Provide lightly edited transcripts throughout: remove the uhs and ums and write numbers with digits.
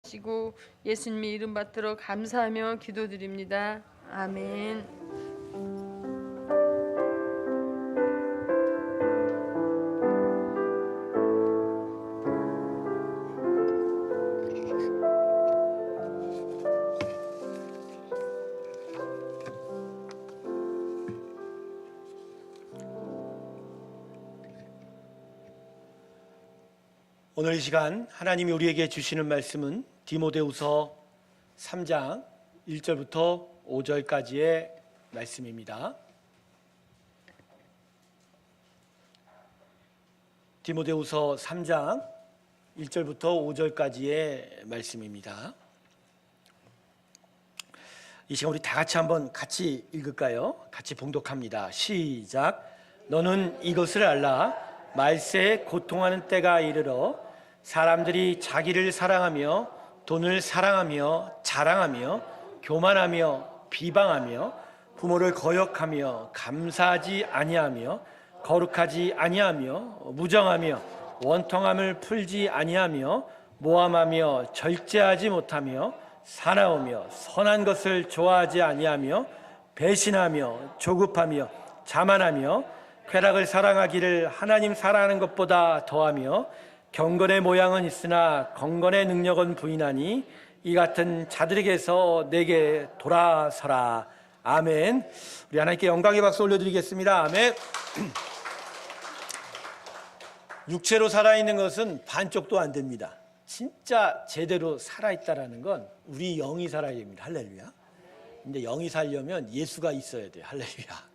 주시고 예수님의 이름 받들어 감사하며 기도드립니다. 아멘. 오늘 이 시간 하나님이 우리에게 주시는 말씀은 디모데후서 3장 1절부터 5절까지의 말씀입니다. 디모데후서 3장 1절부터 5절까지의 말씀입니다. 이 시간 우리 다 같이 한번 같이 읽을까요? 같이 봉독합니다. 시작. 너는 이것을 알라. 말세에 고통하는 때가 이르러 사람들이 자기를 사랑하며 돈을 사랑하며 자랑하며 교만하며 비방하며 부모를 거역하며 감사하지 아니하며 거룩하지 아니하며 무정하며 원통함을 풀지 아니하며 모함하며 절제하지 못하며 사나우며 선한 것을 좋아하지 아니하며 배신하며 조급하며 자만하며 쾌락을 사랑하기를 하나님 사랑하는 것보다 더하며 경건의 모양은 있으나 건건의 능력은 부인하니 이 같은 자들에게서 내게 돌아서라. 아멘. 우리 하나님께 영광의 박수 올려드리겠습니다. 아멘. 육체로 살아있는 것은 반쪽도 안 됩니다. 진짜 제대로 살아있다라는 건 우리 영이 살아야 됩니다. 할렐루야. 근데 영이 살려면 예수가 있어야 돼요. 할렐루야.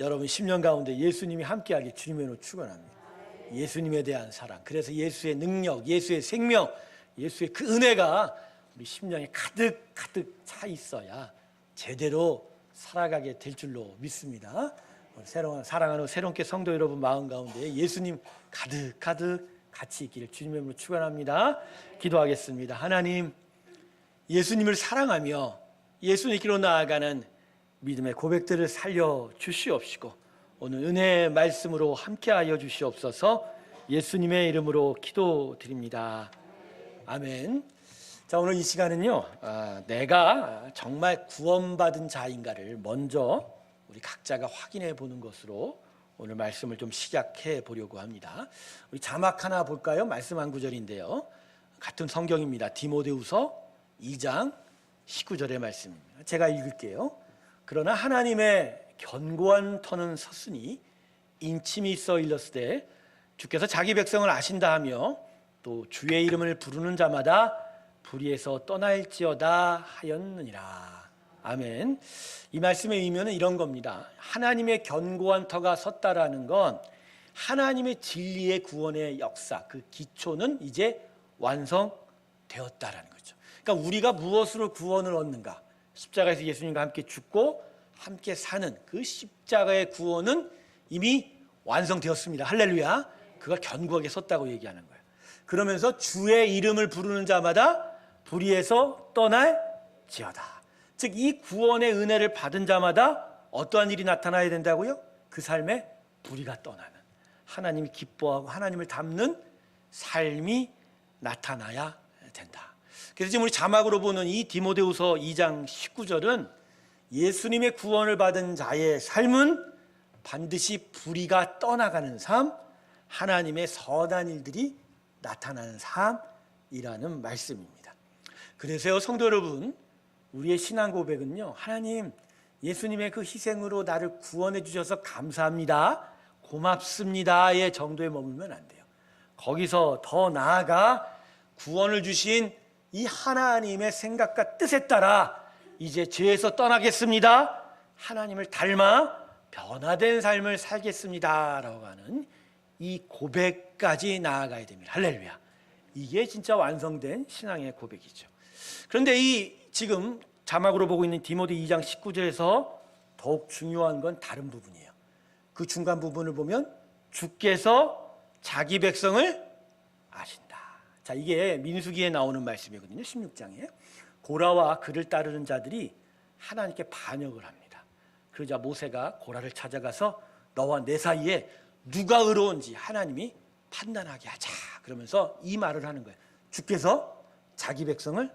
여러분 10년 가운데 예수님이 함께하길 주님의 이름으로 축원합니다. 예수님에 대한 사랑, 그래서 예수의 능력, 예수의 생명, 예수의 그 은혜가 우리 심령에 가득 차 있어야 제대로 살아가게 될 줄로 믿습니다. 사랑하는 새롭게 성도 여러분 마음 가운데 예수님 가득 같이 있기를 주님의 이름으로 축원합니다. 기도하겠습니다. 하나님, 예수님을 사랑하며 예수님께로 나아가는 믿음의 고백들을 살려 주시옵시고 오늘 은혜의 말씀으로 함께하여 주시옵소서. 예수님의 이름으로 기도드립니다. 아멘. 자, 오늘 이 시간은요, 내가 정말 구원받은 자인가를 먼저 우리 각자가 확인해 보는 것으로 오늘 말씀을 좀 시작해 보려고 합니다. 우리 자막 하나 볼까요? 말씀 한 구절인데요, 같은 성경입니다. 디모데후서 2장 19절의 말씀입니다. 제가 읽을게요. 그러나 하나님의 견고한 터는 섰으니 인침이 있어 일렀으되 주께서 자기 백성을 아신다 하며 또 주의 이름을 부르는 자마다 불의에서 떠날지어다 하였느니라. 아멘. 이 말씀의 의미는 이런 겁니다. 하나님의 견고한 터가 섰다라는 건 하나님의 진리의 구원의 역사, 그 기초는 이제 완성되었다라는 거죠. 그러니까 우리가 무엇으로 구원을 얻는가? 십자가에서 예수님과 함께 죽고 함께 사는 그 십자가의 구원은 이미 완성되었습니다. 할렐루야. 그가 견고하게 섰다고 얘기하는 거예요. 그러면서 주의 이름을 부르는 자마다 불의에서 떠날지어다. 즉 이 구원의 은혜를 받은 자마다 어떠한 일이 나타나야 된다고요? 그 삶에 불의가 떠나는, 하나님이 기뻐하고 하나님을 닮는 삶이 나타나야 된다. 그래서 지금 우리 자막으로 보는 이 디모데후서 2장 19절은 예수님의 구원을 받은 자의 삶은 반드시 불의가 떠나가는 삶, 하나님의 선한 일들이 나타나는 삶이라는 말씀입니다. 그래서요, 성도 여러분, 우리의 신앙 고백은요, 하나님, 예수님의 그 희생으로 나를 구원해 주셔서 감사합니다, 고맙습니다의 정도에 머물면 안 돼요. 거기서 더 나아가 구원을 주신 이 하나님의 생각과 뜻에 따라 이제 죄에서 떠나겠습니다, 하나님을 닮아 변화된 삶을 살겠습니다 라고 하는 이 고백까지 나아가야 됩니다. 할렐루야. 이게 진짜 완성된 신앙의 고백이죠. 그런데 이 지금 자막으로 보고 있는 디모데 2장 19절에서 더욱 중요한 건 다른 부분이에요. 그 중간 부분을 보면 주께서 자기 백성을 아신다. 자, 이게 민수기에 나오는 말씀이거든요. 16장에 고라와 그를 따르는 자들이 하나님께 반역을 합니다. 그러자 모세가 고라를 찾아가서 너와 내 사이에 누가 의로운지 하나님이 판단하게 하자 그러면서 이 말을 하는 거예요. 주께서 자기 백성을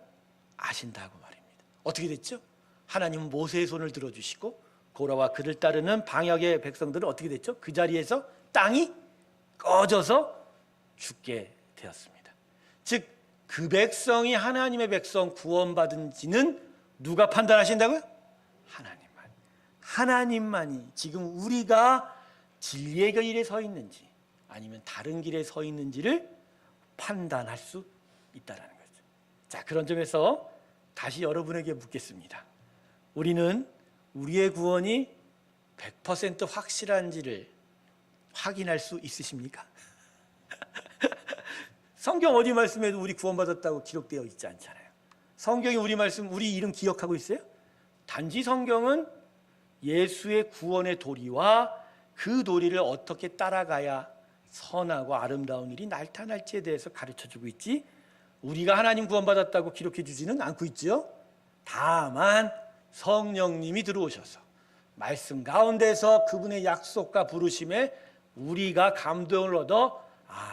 아신다고 말입니다. 어떻게 됐죠? 하나님은 모세의 손을 들어주시고 고라와 그를 따르는 방역의 백성들은 어떻게 됐죠? 그 자리에서 땅이 꺼져서 죽게 되었습니다. 즉 그 백성이 하나님의 백성 구원받은지는 누가 판단하신다고요? 하나님만이 지금 우리가 진리의 길에 서 있는지 아니면 다른 길에 서 있는지를 판단할 수 있다는 거죠. 자, 그런 점에서 다시 여러분에게 묻겠습니다. 우리는 우리의 구원이 100% 확실한지를 확인할 수 있으십니까? 성경 어디 말씀에도 우리 구원받았다고 기록되어 있지 않잖아요. 성경이 우리 말씀, 우리 이름 기억하고 있어요? 단지 성경은 예수의 구원의 도리와 그 도리를 어떻게 따라가야 선하고 아름다운 일이 나타날지에 대해서 가르쳐주고 있지, 우리가 하나님 구원받았다고 기록해 주지는 않고 있죠. 다만 성령님이 들어오셔서 말씀 가운데서 그분의 약속과 부르심에 우리가 감동을 얻어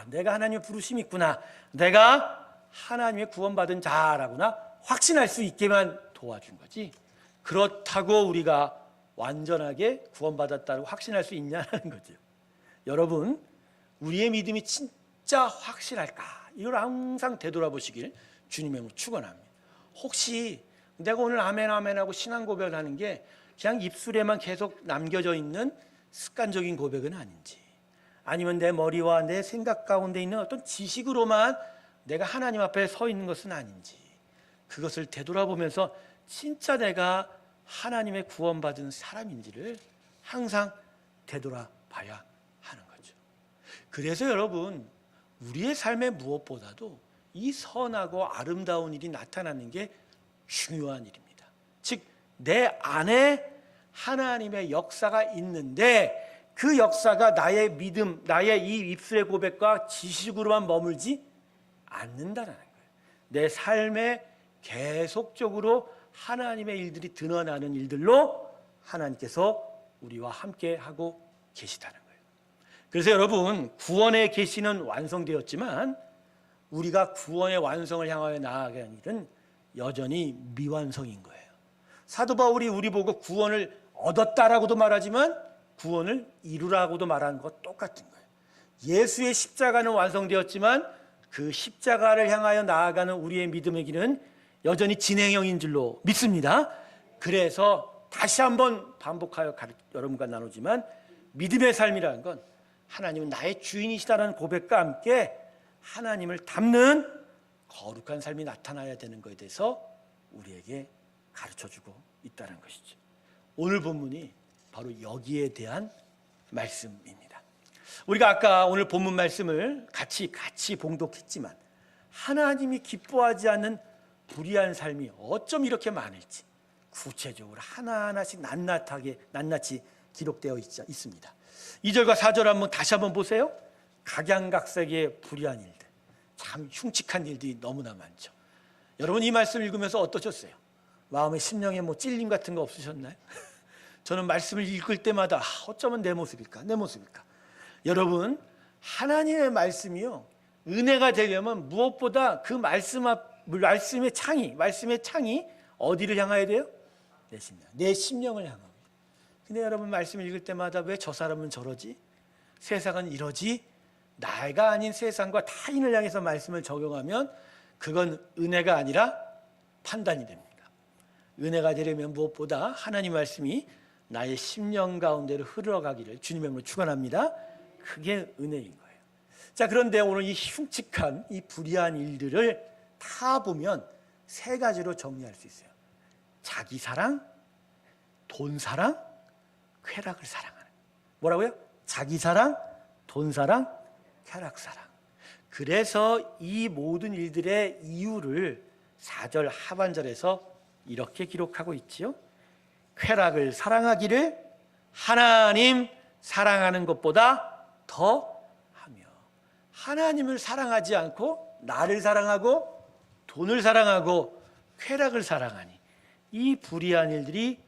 내가 하나님의 부르심이 있구나, 내가 하나님의 구원받은 자라구나 확신할 수 있게만 도와준 거지, 그렇다고 우리가 완전하게 구원받았다고 확신할 수 있냐는 거죠. 여러분, 우리의 믿음이 진짜 확실할까? 이걸 항상 되돌아보시길 주님의 축원합니다. 혹시 내가 오늘 아멘 아멘 하고 신앙 고백을 하는 게 그냥 입술에만 계속 남겨져 있는 습관적인 고백은 아닌지, 아니면 내 머리와 내 생각 가운데 있는 어떤 지식으로만 내가 하나님 앞에 서 있는 것은 아닌지, 그것을 되돌아보면서 진짜 내가 하나님의 구원받은 사람인지를 항상 되돌아봐야 하는 거죠. 그래서 여러분, 우리의 삶의 무엇보다도 이 선하고 아름다운 일이 나타나는 게 중요한 일입니다. 즉, 내 안에 하나님의 역사가 있는데 그 역사가 나의 믿음, 나의 이 입술의 고백과 지식으로만 머물지 않는다는 거예요. 내 삶에 계속적으로 하나님의 일들이 드러나는 일들로 하나님께서 우리와 함께 하고 계시다는 거예요. 그래서 여러분, 구원의 계시는 완성되었지만 우리가 구원의 완성을 향하여 나아가는 일은 여전히 미완성인 거예요. 사도 바울이 우리 보고 구원을 얻었다라고도 말하지만 구원을 이루라고도 말하는 것 똑같은 거예요. 예수의 십자가는 완성되었지만 그 십자가를 향하여 나아가는 우리의 믿음의 길은 여전히 진행형인 줄로 믿습니다. 그래서 다시 한번 반복하여 여러분과 나누지만, 믿음의 삶이라는 건 하나님은 나의 주인이시다라는 고백과 함께 하나님을 닮는 거룩한 삶이 나타나야 되는 것에 대해서 우리에게 가르쳐주고 있다는 것이죠. 오늘 본문이 바로 여기에 대한 말씀입니다. 우리가 아까 오늘 본문 말씀을 같이 봉독했지만 하나님이 기뻐하지 않는 불의한 삶이 어쩜 이렇게 많을지 구체적으로 하나하나씩 낱낱이 기록되어 있습니다. 2절과 4절 한번 다시 한번 보세요. 각양각색의 불의한 일들, 참 흉측한 일들이 너무나 많죠. 여러분, 이 말씀 읽으면서 어떠셨어요? 마음의 심령에 찔림 같은 거 없으셨나요? 저는 말씀을 읽을 때마다 어쩌면 내 모습일까? 여러분, 하나님의 말씀이요, 은혜가 되려면 무엇보다 그 말씀의 창이 어디를 향해야 돼요? 내 심령을 향합니다. 근데 여러분, 말씀을 읽을 때마다 왜 저 사람은 저러지? 세상은 이러지? 나가 아닌 세상과 타인을 향해서 말씀을 적용하면 그건 은혜가 아니라 판단이 됩니다. 은혜가 되려면 무엇보다 하나님 말씀이 나의 심령 가운데로 흘러가기를 주님의 이름으로 축원합니다. 그게 은혜인 거예요. 자, 그런데 오늘 이 흉측한 이 불의한 일들을 다 보면 세 가지로 정리할 수 있어요. 자기 사랑, 돈 사랑, 쾌락을 사랑하는. 뭐라고요? 자기 사랑, 돈 사랑, 쾌락 사랑. 그래서 이 모든 일들의 이유를 4절 하반절에서 이렇게 기록하고 있지요. 쾌락을 사랑하기를 하나님 사랑하는 것보다 더 하며. 하나님을 사랑하지 않고 나를 사랑하고 돈을 사랑하고 쾌락을 사랑하니 이 불의한 일들이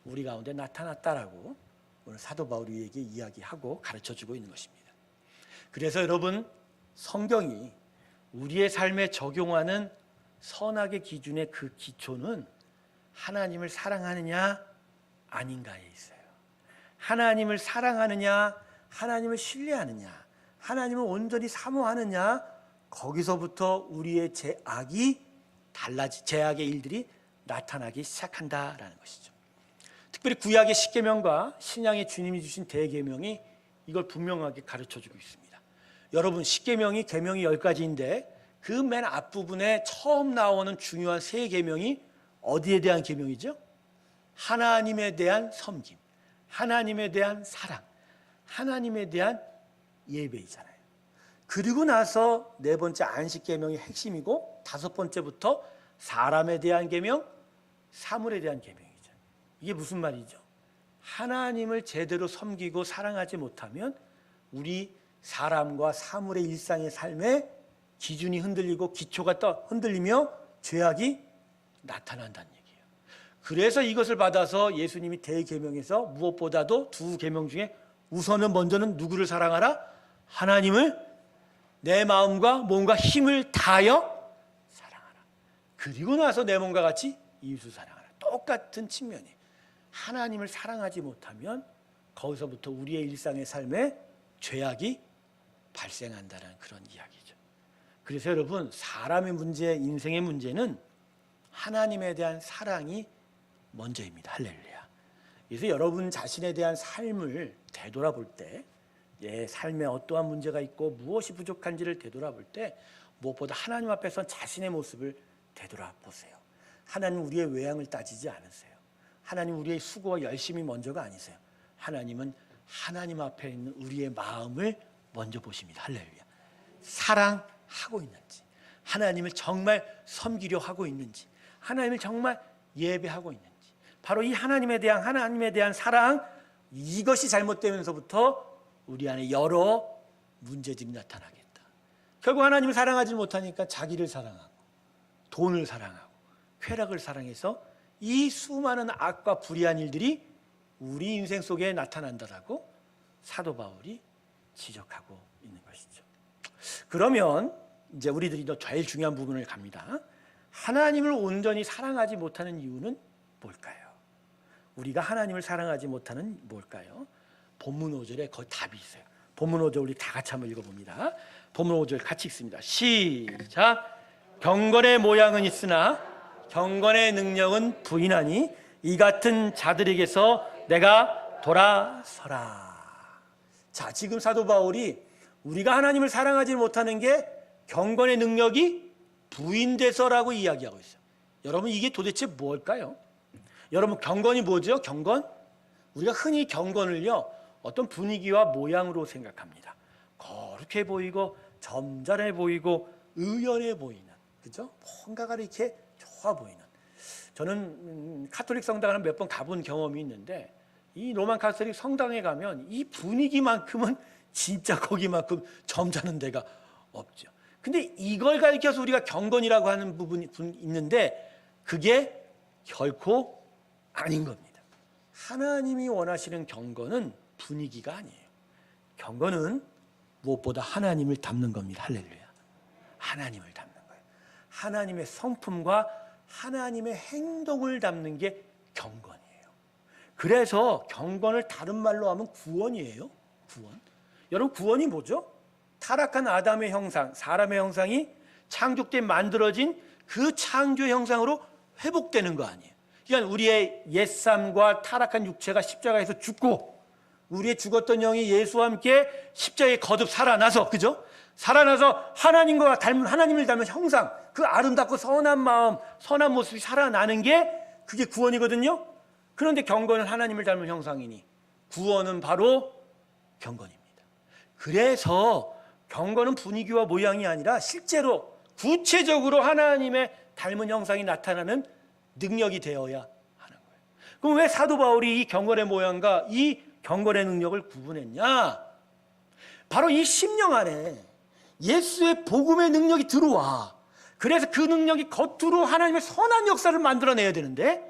우리 가운데 나타났다라고 오늘 사도 바울이 우리에게 이야기하고 가르쳐주고 있는 것입니다. 그래서 여러분, 성경이 우리의 삶에 적용하는 선악의 기준의 그 기초는 하나님을 사랑하느냐 아닌가에 있어요. 하나님을 사랑하느냐, 하나님을 신뢰하느냐, 하나님을 온전히 사모하느냐, 거기서부터 우리의 제악의 일들이 나타나기 시작한다라는 것이죠. 특별히 구약의 십계명과 신약의 주님이 주신 대계명이 이걸 분명하게 가르쳐주고 있습니다. 여러분, 십계명이 계명이 10가지인데 그 맨 앞부분에 처음 나오는 중요한 세 계명이 어디에 대한 계명이죠? 하나님에 대한 섬김, 하나님에 대한 사랑, 하나님에 대한 예배이잖아요. 그리고 나서 네 번째 안식계명이 핵심이고 다섯 번째부터 사람에 대한 계명, 사물에 대한 계명이죠. 이게 무슨 말이죠? 하나님을 제대로 섬기고 사랑하지 못하면 우리 사람과 사물의 일상의 삶에 기준이 흔들리고 기초가 흔들리며 죄악이 나타난다는 얘기예요. 그래서 이것을 받아서 예수님이 대계명에서 무엇보다도 두 계명 중에 우선은 먼저는 누구를 사랑하라? 하나님을 내 마음과 몸과 힘을 다하여 사랑하라. 그리고 나서 내 몸과 같이 이웃을 사랑하라. 똑같은 측면이에요. 하나님을 사랑하지 못하면 거기서부터 우리의 일상의 삶에 죄악이 발생한다는 그런 이야기죠. 그래서 여러분, 사람의 문제, 인생의 문제는 하나님에 대한 사랑이 먼저입니다. 할렐루야. 그래서 여러분 자신에 대한 삶을 되돌아볼 때, 삶에 어떠한 문제가 있고 무엇이 부족한지를 되돌아볼 때 무엇보다 하나님 앞에서 자신의 모습을 되돌아보세요. 하나님 우리의 외양을 따지지 않으세요. 하나님 우리의 수고와 열심이 먼저가 아니세요. 하나님은 하나님 앞에 있는 우리의 마음을 먼저 보십니다. 할렐루야. 사랑하고 있는지, 하나님을 정말 섬기려 하고 있는지, 하나님을 정말 예배하고 있는지, 바로 이 하나님에 대한 사랑, 이것이 잘못되면서부터 우리 안에 여러 문제들이 나타나겠다. 결국 하나님을 사랑하지 못하니까 자기를 사랑하고 돈을 사랑하고 쾌락을 사랑해서 이 수많은 악과 불의한 일들이 우리 인생 속에 나타난다라고 사도 바울이 지적하고 있는 것이죠. 그러면 이제 우리들이 더 제일 중요한 부분을 갑니다. 하나님을 온전히 사랑하지 못하는 이유는 뭘까요? 우리가 하나님을 사랑하지 못하는 뭘까요? 본문 5절에 거의 답이 있어요. 본문 5절 우리 다 같이 한번 읽어봅니다. 본문 5절 같이 읽습니다. 시작. 경건의 모양은 있으나 경건의 능력은 부인하니 이 같은 자들에게서 내가 돌아서라. 자, 지금 사도 바울이 우리가 하나님을 사랑하지 못하는 게 경건의 능력이 부인돼서라고 이야기하고 있어요. 여러분, 이게 도대체 뭘까요? 여러분, 경건이 뭐죠? 경건? 우리가 흔히 경건을요, 어떤 분위기와 모양으로 생각합니다. 거룩해 보이고 점잖해 보이고 의연해 보이는, 그죠? 뭔가가 이렇게 좋아 보이는. 저는 카톨릭 성당을 몇 번 가본 경험이 있는데 이 로만 카톨릭 성당에 가면 이 분위기만큼은 진짜 거기만큼 점잖은 데가 없죠. 근데 이걸 가리켜서 우리가 경건이라고 하는 부분이 있는데 그게 결코 아닌 겁니다. 하나님이 원하시는 경건은 분위기가 아니에요. 경건은 무엇보다 하나님을 닮는 겁니다. 할렐루야. 하나님을 닮는 거예요. 하나님의 성품과 하나님의 행동을 담는 게 경건이에요. 그래서 경건을 다른 말로 하면 구원이에요. 구원. 여러분, 구원이 뭐죠? 타락한 아담의 형상, 사람의 형상이 창조때 만들어진 그 창조의 형상으로 회복되는 거 아니에요. 그러니까 우리의 옛삶과 타락한 육체가 십자가에서 죽고 우리의 죽었던 영이 예수와 함께 십자가에 거듭 살아나서, 그죠? 살아나서 하나님과 닮은, 하나님을 닮은 형상, 그 아름답고 선한 마음, 선한 모습이 살아나는 게 그게 구원이거든요. 그런데 경건은 하나님을 닮은 형상이니 구원은 바로 경건입니다. 그래서 경건은 분위기와 모양이 아니라 실제로 구체적으로 하나님의 닮은 형상이 나타나는 능력이 되어야 하는 거예요. 그럼 왜 사도 바울이 이 경건의 모양과 이 경건의 능력을 구분했냐? 바로 이 심령 안에 예수의 복음의 능력이 들어와. 그래서 그 능력이 겉으로 하나님의 선한 역사를 만들어내야 되는데,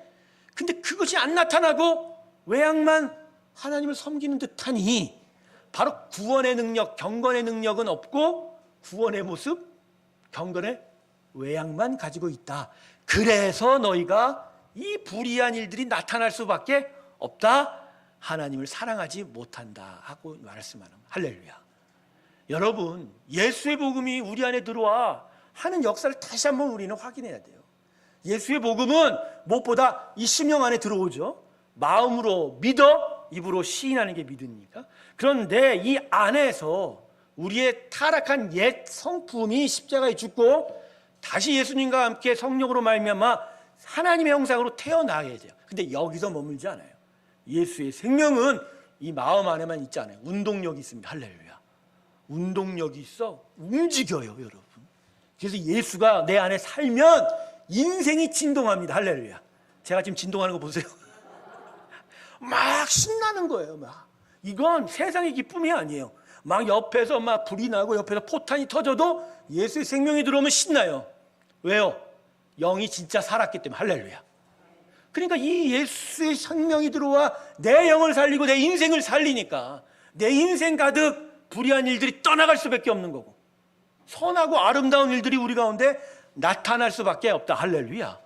근데 그것이 안 나타나고 외양만 하나님을 섬기는 듯하니 바로 구원의 능력, 경건의 능력은 없고 구원의 모습, 경건의 외양만 가지고 있다. 그래서 너희가 이 불의한 일들이 나타날 수밖에 없다. 하나님을 사랑하지 못한다 하고 말씀하는 거예요. 할렐루야. 여러분, 예수의 복음이 우리 안에 들어와 하는 역사를 다시 한번 우리는 확인해야 돼요. 예수의 복음은 무엇보다 이 심령 안에 들어오죠. 마음으로 믿어 입으로 시인하는 게 믿으니까. 그런데 이 안에서 우리의 타락한 옛 성품이 십자가에 죽고 다시 예수님과 함께 성령으로 말미암아 하나님의 형상으로 태어나야 돼요. 근데 여기서 머물지 않아요. 예수의 생명은 이 마음 안에만 있지 않아요. 운동력이 있습니다. 할렐루야. 운동력이 있어. 움직여요, 여러분. 그래서 예수가 내 안에 살면 인생이 진동합니다. 할렐루야. 제가 지금 진동하는 거 보세요. 막 신나는 거예요. 막 이건 세상의 기쁨이 아니에요. 막 옆에서 막 불이 나고 옆에서 포탄이 터져도 예수의 생명이 들어오면 신나요. 왜요? 영이 진짜 살았기 때문에. 할렐루야. 그러니까 이 예수의 생명이 들어와 내 영을 살리고 내 인생을 살리니까 내 인생 가득 불의한 일들이 떠나갈 수밖에 없는 거고 선하고 아름다운 일들이 우리 가운데 나타날 수밖에 없다. 할렐루야.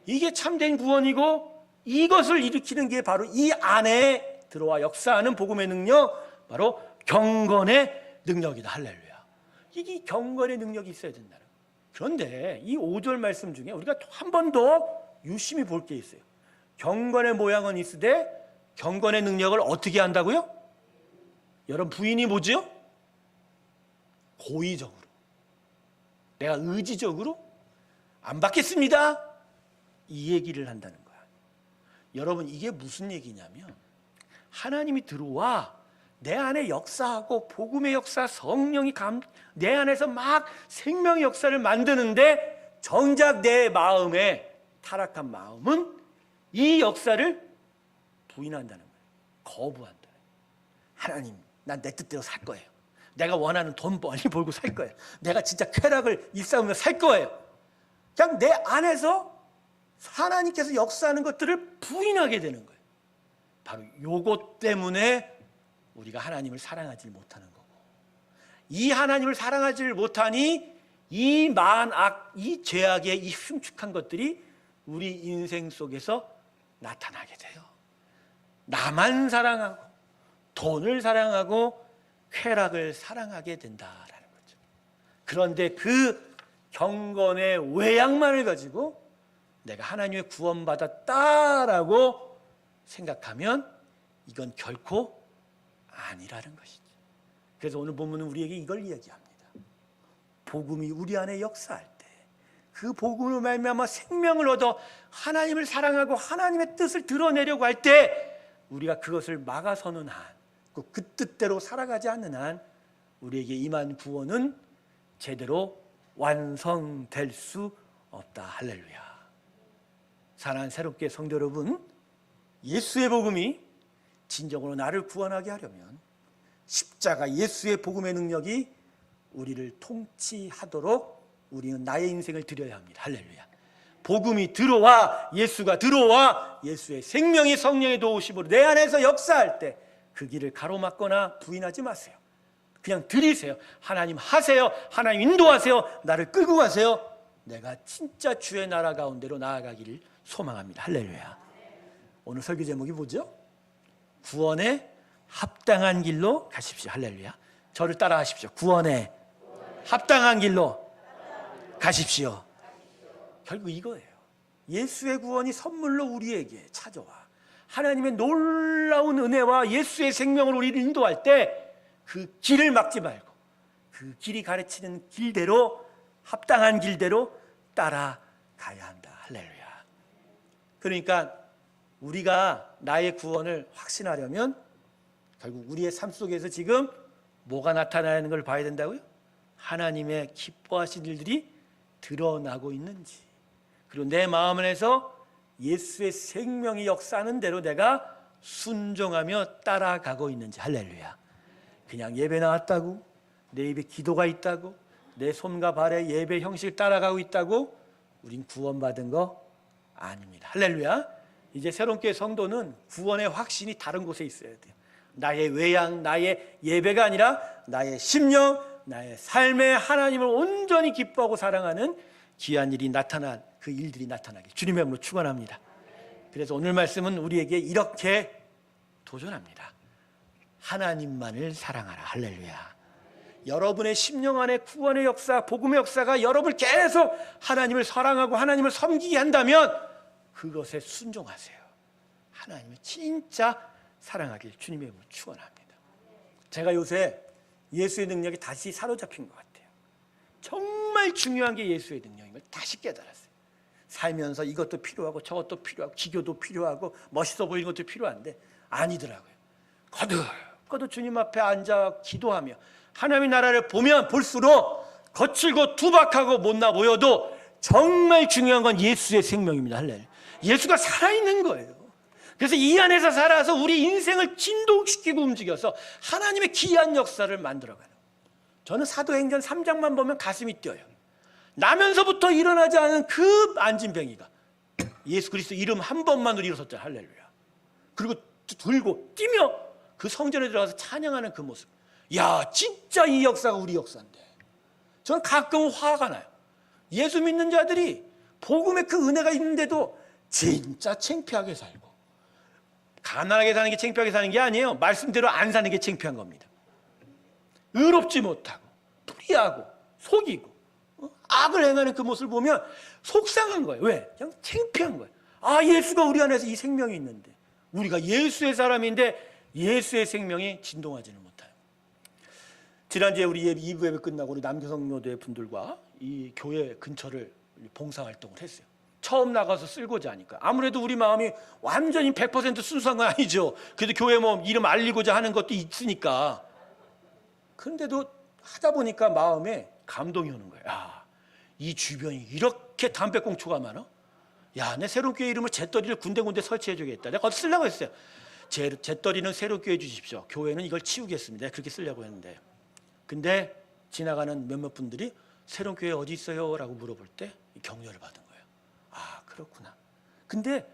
이게 참된 구원이고 이것을 일으키는 게 바로 이 안에 들어와 역사하는 복음의 능력, 바로 경건의 능력이다. 할렐루야. 이게 경건의 능력이 있어야 된다는 거예요. 그런데 이 5절 말씀 중에 우리가 한 번 더 유심히 볼 게 있어요. 경건의 모양은 있으되 경건의 능력을 어떻게 한다고요? 여러분, 부인이 뭐죠? 고의적으로, 내가 의지적으로 안 받겠습니다, 이 얘기를 한다는 거야. 여러분, 이게 무슨 얘기냐면 하나님이 들어와 내 안에 역사하고 복음의 역사, 성령이 내 안에서 막 생명의 역사를 만드는데 정작 내 마음에 타락한 마음은 이 역사를 부인한다는 거예요. 거부한다는 거예요. 하나님, 난 내 뜻대로 살 거예요. 내가 원하는 돈 많이 벌고 살 거예요. 내가 진짜 쾌락을 일삼으며 살 거예요. 그냥 내 안에서 하나님께서 역사하는 것들을 부인하게 되는 거예요. 바로 요것 때문에 우리가 하나님을 사랑하지 못하는 거고, 이 하나님을 사랑하지 못하니 이 만악, 이 죄악의 이 흉측한 것들이 우리 인생 속에서 나타나게 돼요. 나만 사랑하고 돈을 사랑하고 쾌락을 사랑하게 된다라는 거죠. 그런데 그 경건의 외양만을 가지고 내가 하나님의 구원받았다라고 생각하면 이건 결코 아니라는 것이죠. 그래서 오늘 본문은 우리에게 이걸 이야기합니다. 복음이 우리 안에 역사할 때, 그 복음으로 말미암아 생명을 얻어 하나님을 사랑하고 하나님의 뜻을 드러내려고 할 때 우리가 그것을 막아서는 한, 그 뜻대로 살아가지 않는 한 우리에게 임한 구원은 제대로 완성될 수 없다. 할렐루야. 사랑하는 새롭게 성도 여러분, 예수의 복음이 진정으로 나를 구원하게 하려면 십자가 예수의 복음의 능력이 우리를 통치하도록 우리는 나의 인생을 드려야 합니다. 할렐루야. 복음이 들어와, 예수가 들어와 예수의 생명이 성령의 도우심으로 내 안에서 역사할 때 그 길을 가로막거나 부인하지 마세요. 그냥 드리세요. 하나님 하세요. 하나님 인도하세요. 나를 끌고 가세요. 내가 진짜 주의 나라 가운데로 나아가기를 소망합니다. 할렐루야. 오늘 설교 제목이 뭐죠? 구원에 합당한 길로 가십시오. 할렐루야. 저를 따라 하십시오. 구원에 합당한 길로 가십시오. 결국 이거예요. 예수의 구원이 선물로 우리에게 찾아와 하나님의 놀라운 은혜와 예수의 생명을 우리를 인도할 때 그 길을 막지 말고 그 길이 가르치는 길대로, 합당한 길대로 따라가야 한다. 할렐루야. 그러니까 우리가 나의 구원을 확신하려면 결국 우리의 삶 속에서 지금 뭐가 나타나는 걸 봐야 된다고요? 하나님의 기뻐하신 일들이 드러나고 있는지, 그리고 내 마음 안에서 예수의 생명이 역사하는 대로 내가 순종하며 따라가고 있는지. 할렐루야. 그냥 예배 나왔다고, 내 입에 기도가 있다고, 내 손과 발에 예배 형식을 따라가고 있다고 우린 구원받은 거 아닙니다. 할렐루야. 이제 새롭게 성도는 구원의 확신이 다른 곳에 있어야 돼요. 나의 외양, 나의 예배가 아니라 나의 심령, 나의 삶에 하나님을 온전히 기뻐하고 사랑하는 귀한 일이 나타난 그 일들이 나타나길 주님의 이름으로 축원합니다. 그래서 오늘 말씀은 우리에게 이렇게 도전합니다. 하나님만을 사랑하라. 할렐루야. 여러분의 심령 안에 구원의 역사, 복음의 역사가 여러분을 계속 하나님을 사랑하고 하나님을 섬기게 한다면 그것에 순종하세요. 하나님을 진짜 사랑하길 주님의 이름으로 축원합니다. 제가 요새 예수의 능력이 다시 사로잡힌 것 같아요. 정말 중요한 게 예수의 능력인 걸 다시 깨달았어요. 살면서 이것도 필요하고 저것도 필요하고 기교도 필요하고 멋있어 보이는 것도 필요한데 아니더라고요. 거듭 주님 앞에 앉아 기도하며 하나님의 나라를 보면 볼수록 거칠고 투박하고 못나 보여도 정말 중요한 건 예수의 생명입니다. 할렐루야. 예수가 살아있는 거예요. 그래서 이 안에서 살아서 우리 인생을 진동시키고 움직여서 하나님의 귀한 역사를 만들어가는 거예요. 저는 사도행전 3장만 보면 가슴이 뛰어요. 나면서부터 일어나지 않은 그 안진뱅이가 예수 그리스도 이름 한 번만으로 일어섰잖아요. 할렐루야. 그리고 들고 뛰며 그 성전에 들어가서 찬양하는 그 모습. 야, 진짜 이 역사가 우리 역사인데. 저는 가끔 화가 나요. 예수 믿는 자들이 복음의 그 은혜가 있는데도 진짜 창피하게 살고, 가난하게 사는 게 창피하게 사는 게 아니에요. 말씀대로 안 사는 게 창피한 겁니다. 의롭지 못하고 불의하고 속이고 악을 행하는 그 모습을 보면 속상한 거예요. 왜? 그냥 창피한 거예요. 아, 예수가 우리 안에서 이 생명이 있는데 우리가 예수의 사람인데 예수의 생명이 진동하지는 못해요. 지난주에 우리 2부 예배 끝나고 우리 남교성로대 분들과 이 교회 근처를 봉사활동을 했어요. 처음 나가서 쓸고자 하니까 아무래도 우리 마음이 완전히 100% 순수한 건 아니죠. 그래도 교회 뭐 이름 알리고자 하는 것도 있으니까. 그런데도 하다 보니까 마음에 감동이 오는 거예요. 야, 이 주변이 이렇게 담배꽁초가 많아? 야, 내 새로교회 이름을 잿더리를 군데군데 설치해 주겠다. 내가 어디 쓰려고 했어요. 잿더리는 새로교회 주십시오. 교회는 이걸 치우겠습니다. 그렇게 쓰려고 했는데, 근데 지나가는 몇몇 분들이 새로교회 어디 있어요? 라고 물어볼 때 격려를 받은 거예요. 아, 그렇구나. 근데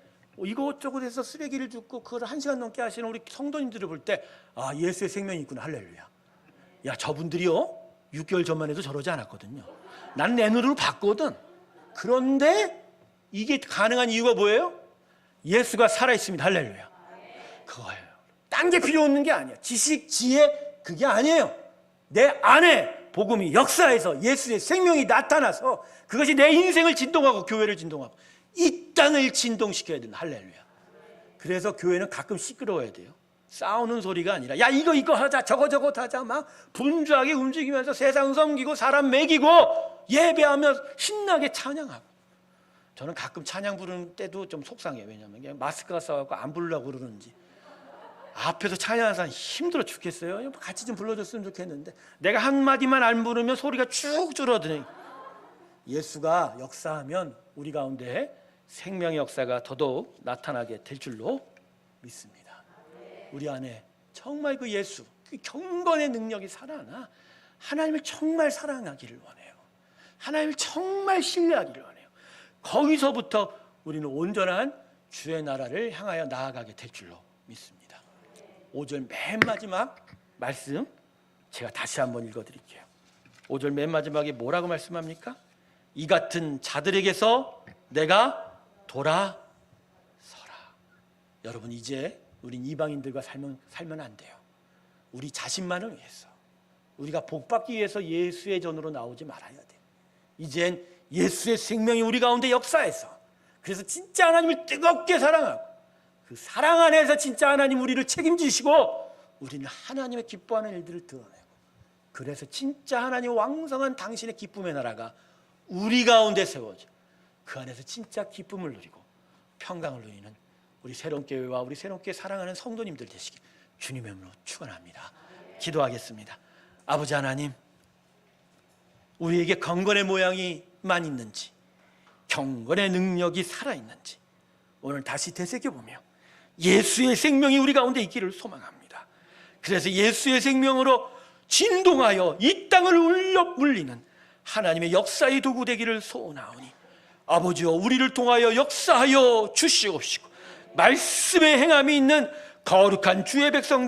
이것저것 해서 쓰레기를 줍고 그걸 1시간 넘게 하시는 우리 성도님들을 볼 때 아, 예수의 생명이 있구나. 할렐루야. 야, 저분들이요 6개월 전만 해도 저러지 않았거든요. 난 내 눈으로 봤거든. 그런데 이게 가능한 이유가 뭐예요? 예수가 살아있습니다. 할렐루야. 그거예요. 딴 게 필요 없는 게 아니야. 지식, 지혜 그게 아니에요. 내 안에 복음이 역사에서 예수의 생명이 나타나서 그것이 내 인생을 진동하고 교회를 진동하고 이 땅을 진동시켜야 된다. 할렐루야. 그래서 교회는 가끔 시끄러워야 돼요. 싸우는 소리가 아니라 야, 이거 하자 저거 하자 막 분주하게 움직이면서 세상 섬기고 사람 먹이고 예배하며 신나게 찬양하고. 저는 가끔 찬양 부르는 때도 좀 속상해요. 왜냐하면 마스크가 써갖고 안 부르려고 그러는지 앞에서 찬양하는 사람 힘들어 죽겠어요. 같이 좀 불러줬으면 좋겠는데 내가 한마디만 안 부르면 소리가 쭉 줄어드네. 예수가 역사하면 우리 가운데 생명의 역사가 더더욱 나타나게 될 줄로 믿습니다. 우리 안에 정말 그 예수, 그 경건의 능력이 살아나 하나님을 정말 사랑하기를 원해요. 하나님을 정말 신뢰하기를 원해요. 거기서부터 우리는 온전한 주의 나라를 향하여 나아가게 될 줄로 믿습니다. 5절 맨 마지막 말씀 제가 다시 한번 읽어드릴게요. 5절 맨 마지막에 뭐라고 말씀합니까? 이 같은 자들에게서 내가 돌아서라. 여러분, 이제 우린 이방인들과 살면 안 돼요. 우리 자신만을 위해서, 우리가 복받기 위해서 예수의 전으로 나오지 말아야 돼. 이젠 예수의 생명이 우리 가운데 역사해서, 그래서 진짜 하나님을 뜨겁게 사랑하고 그 사랑 안에서 진짜 하나님 우리를 책임지시고 우리는 하나님의 기뻐하는 일들을 드러내고, 그래서 진짜 하나님 왕성한 당신의 기쁨의 나라가 우리 가운데 세워져 그 안에서 진짜 기쁨을 누리고 평강을 누리는 우리 새롭교회와 우리 새롭게 사랑하는 성도님들 되시기 주님의 이름으로 축원합니다. 기도하겠습니다. 아버지 하나님, 우리에게 경건의 모양이만 있는지 경건의 능력이 살아있는지 오늘 다시 되새겨보며 예수의 생명이 우리 가운데 있기를 소망합니다. 그래서 예수의 생명으로 진동하여 이 땅을 울려 물리는 하나님의 역사의 도구 되기를 소원하오니 아버지여, 우리를 통하여 역사하여 주시옵시고 말씀의 행함이 있는 거룩한 주의 백성 되기